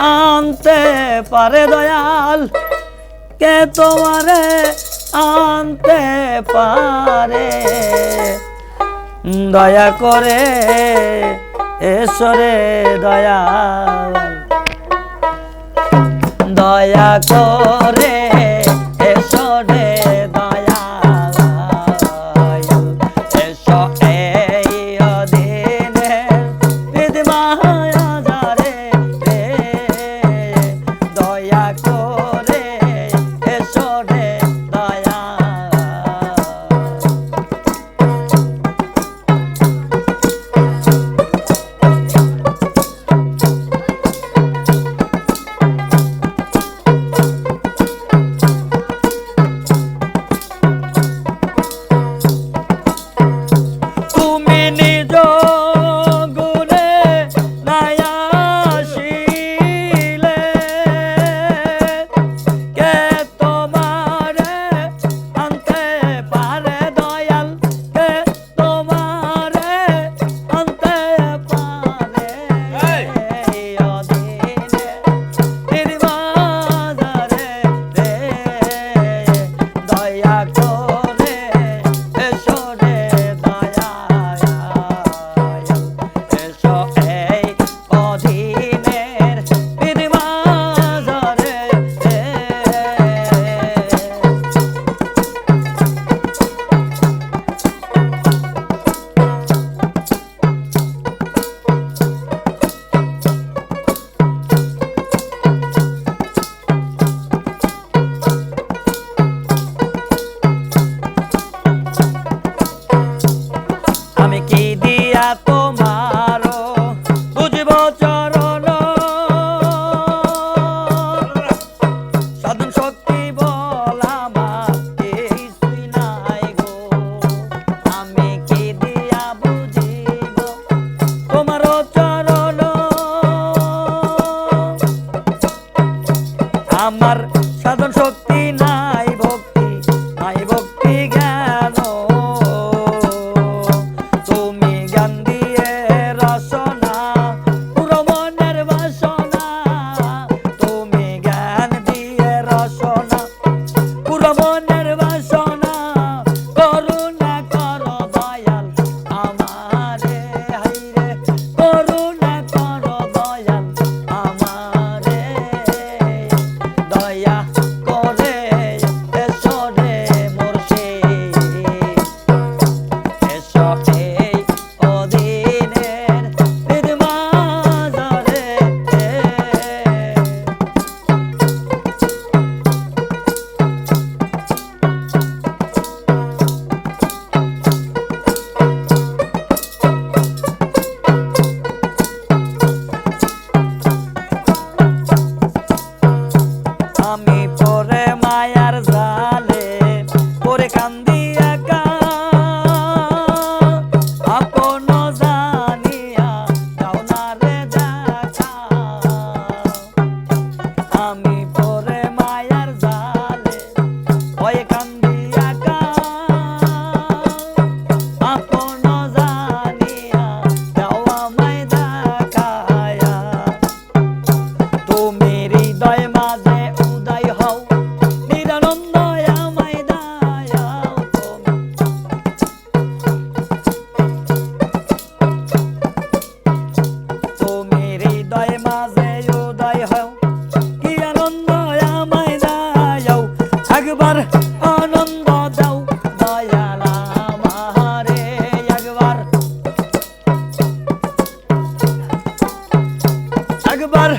আনতে পারে দয়াল, কে তোমারে আনতে পারে, দয়া করে এসরে দয়াল, দয়া করে এসরে দয়াল, এসো এই অধীনে বিধমায়া যারে রে, দয়া করে এসরে দয়াল। আমি কি দিয়া তোমার বুঝব চরণ, সাধন শক্তি বল আমার কিছুই নাই গো, আমি কি দিয়া বুঝিব তোমার চরণ, আমার সাধন শক্তি নাই, ভক্তি নাই, ভক্তি জ্ঞান, আমি পরে মায়ার জালে পরে কান্দি একা, আপন জানিয়া যাও না রে দেখা, আমি পরে মায়ার জালে ওই কান্দি একা, আপন জানিয়া যাও আমায় দেখায়া, তুমি হৃদয় মাঝে একবার আনন্দ দাও দয়াল আমারে, একবার